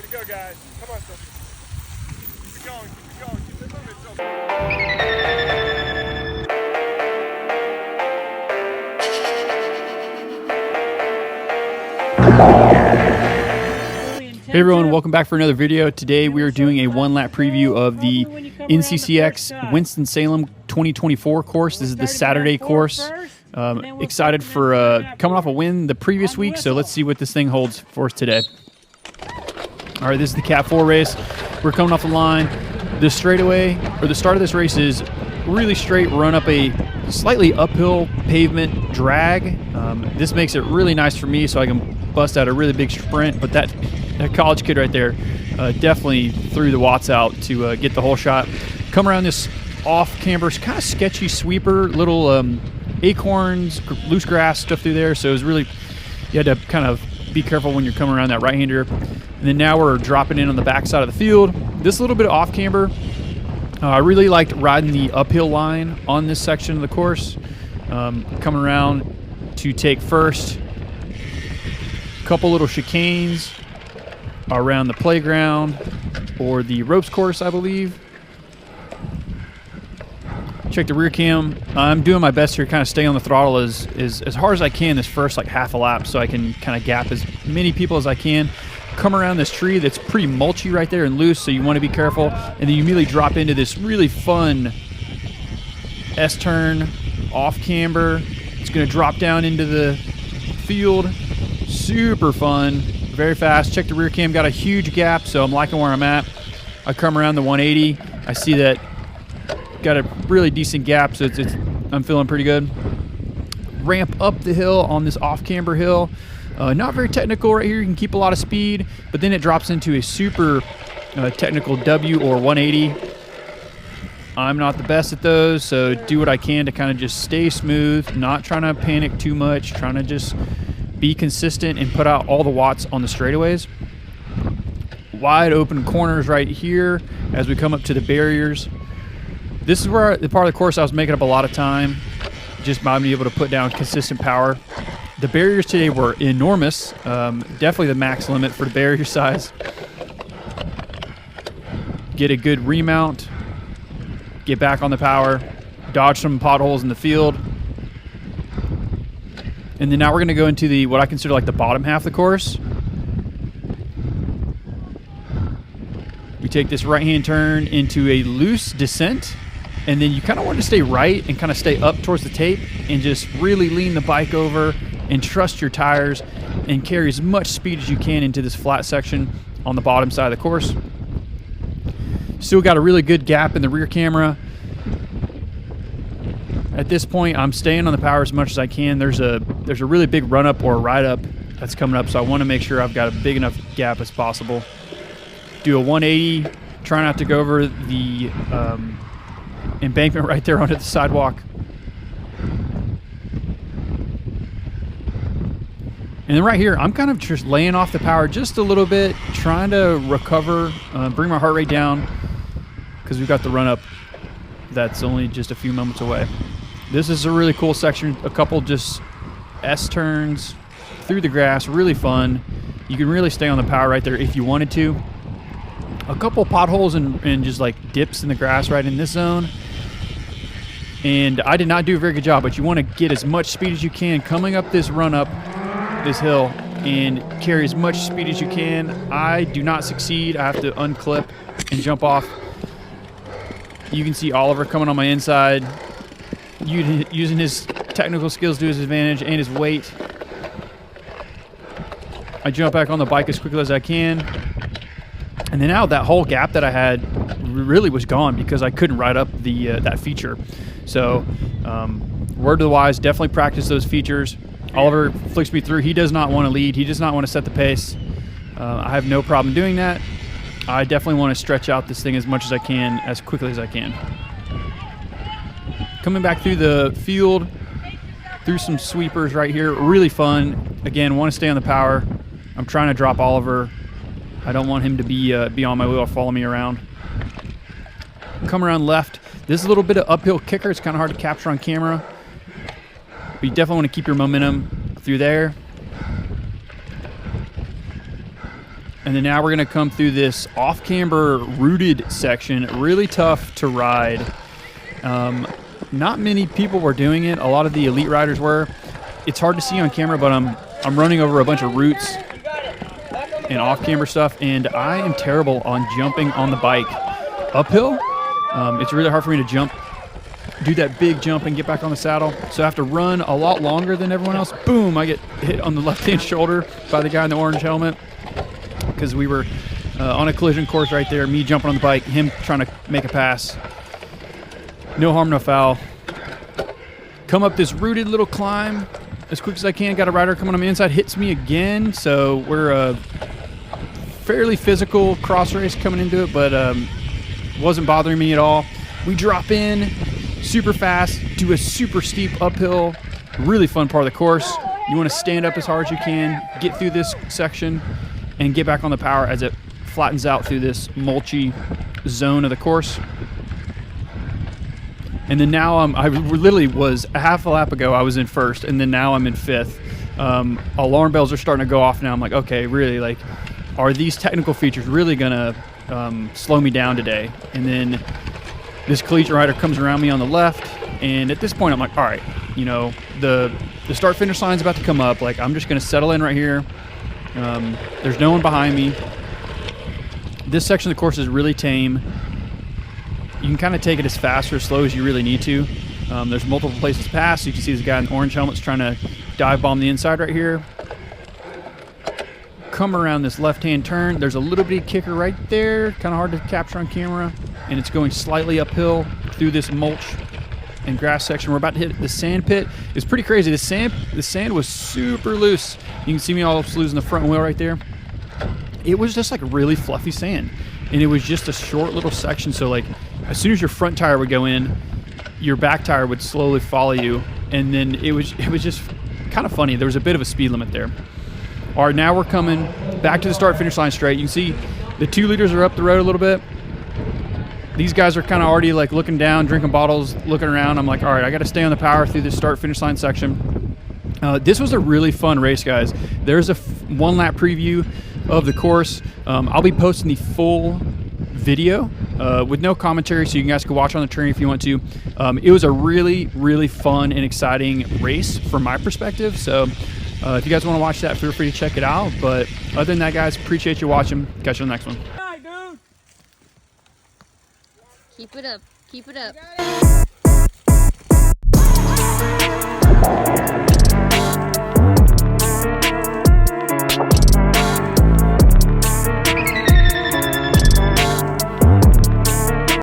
to go, guys. Come on, Sophie. Keep it going, keep it going. Keep it moving, Sophie. Hey everyone, welcome back for another video. Today we are doing a one-lap preview of the NCCX Winston-Salem 2024 course. This is the Saturday course. Excited for coming off a win the previous week, so let's see what this thing holds for us today. All right, this is the Cat 4 race. We're coming off the line. The straightaway, or the start of this race, is really straight, run up a slightly uphill pavement drag. This makes it really nice for me so I can bust out a really big sprint, but that college kid right there definitely threw the watts out to get the whole shot. Come around this off-camber, kind of sketchy sweeper, little acorns, loose grass stuff through there, so it was really, you had to kind of be careful when you're coming around that right-hander. And then now we're dropping in on the back side of the field. This little bit of off-camber, I really liked riding the uphill line on this section of the course. Coming around to take first. Couple little chicanes around the playground or the ropes course, I believe. Check the rear cam. I'm doing my best here, kind of stay on the throttle as hard as I can this first like half a lap so I can kind of gap as many people as I can. Come around this tree that's pretty mulchy right there and loose, so you want to be careful. And then you immediately drop into this really fun S-turn off camber. It's going to drop down into the field. Super fun, very fast. Check the rear cam, got a huge gap, so I'm liking where I'm at. I come around the 180. I see that got a really decent gap, so I'm feeling pretty good. Ramp up the hill on this off-camber hill. Not very technical right here. You can keep a lot of speed, but then it drops into a super technical W or 180. I'm not the best at those, so do what I can to kind of just stay smooth, not trying to panic too much, trying to just be consistent and put out all the watts on the straightaways. Wide open corners right here as we come up to the barriers. This is where the part of the course I was making up a lot of time, just by being able to put down consistent power. The barriers today were enormous, definitely the max limit for the barrier size. Get a good remount, get back on the power, dodge some potholes in the field. And then now we're going to go into the what I consider like the bottom half of the course. We take this right-hand turn into a loose descent, and then you kind of want to stay right and kind of stay up towards the tape and just really lean the bike over and trust your tires and carry as much speed as you can into this flat section on the bottom side of the course. Still got a really good gap in the rear camera. At this point, I'm staying on the power as much as I can. There's a really big run-up or ride-up that's coming up, so I want to make sure I've got a big enough gap as possible. Do a 180, try not to go over the embankment right there onto the sidewalk. And then right here, I'm kind of just laying off the power just a little bit, trying to recover, bring my heart rate down, because we've got the run-up that's only just a few moments away. This is a really cool section, a couple just S-turns through the grass, really fun. You can really stay on the power right there if you wanted to. A couple potholes and just like dips in the grass right in this zone. And I did not do a very good job, but you want to get as much speed as you can coming up this run-up, this hill, and carry as much speed as you can. I do not succeed. I have to unclip and jump off. You can see Oliver coming on my inside, using his technical skills to his advantage and his weight. I jump back on the bike as quickly as I can. And then now that whole gap that I had really was gone because I couldn't ride up the that feature. So word to the wise, definitely practice those features. Oliver flicks me through. He does not want to lead. He does not want to set the pace. I have no problem doing that. I definitely want to stretch out this thing as much as I can, as quickly as I can. Coming back through the field, through some sweepers right here. Really fun. Again, want to stay on the power. I'm trying to drop Oliver. I don't want him to be on my wheel or follow me around. Come around left. This is a little bit of uphill kicker. It's kind of hard to capture on camera. But you definitely want to keep your momentum through there. And then now we're going to come through this off-camber rooted section. Really tough to ride. Not many people were doing it. A lot of the elite riders were. It's hard to see on camera, but I'm running over a bunch of roots and off-camber stuff, and I am terrible on jumping on the bike uphill. It's really hard for me to jump, do that big jump and get back on the saddle. So I have to run a lot longer than everyone else. Boom, I get hit on the left-hand shoulder by the guy in the orange helmet because we were on a collision course right there, me jumping on the bike, him trying to make a pass. No harm, no foul. Come up this rooted little climb as quick as I can. Got a rider coming on the inside, hits me again. So we're a fairly physical cross race coming into it, but wasn't bothering me at all. We drop in super fast, do a super steep uphill, really fun part of the course. You want to stand up as hard as you can, get through this section, and get back on the power as it flattens out through this mulchy zone of the course. And then now I literally was a half a lap ago, I was in first, and then now I'm in fifth. Alarm bells are starting to go off now. I'm like, okay, really, like, are these technical features really gonna slow me down today? And then this collegiate rider comes around me on the left, and at this point I'm like, all right, you know, the start finish line's about to come up. Like, I'm just gonna settle in right here. There's no one behind me. This section of the course is really tame. You can kind of take it as fast or as slow as you really need to. There's multiple places to pass. You can see this guy in the orange helmet's trying to dive bomb the inside right here. Come around this left-hand turn. There's a little bitty kicker right there. Kind of hard to capture on camera. And it's going slightly uphill through this mulch and grass section. We're about to hit the sand pit. It's pretty crazy. The sand was super loose. You can see me all losing the front wheel right there. It was just like really fluffy sand. And it was just a short little section. So like, as soon as your front tire would go in, your back tire would slowly follow you. And then it was just kind of funny. There was a bit of a speed limit there. All right, now we're coming back to the start-finish line straight. You can see the 2 leaders are up the road a little bit. These guys are kind of already like looking down, drinking bottles, looking around. I'm like, all right, I got to stay on the power through this start-finish line section. This was a really fun race, guys. There's a one-lap preview of the course. I'll be posting the full video with no commentary, so you guys can watch on the train if you want to. It was a really, really fun and exciting race from my perspective. So if you guys want to watch that, feel free to check it out. But other than that, guys, appreciate you watching. Catch you on the next one. Hi, dude. Keep it up. Keep it up.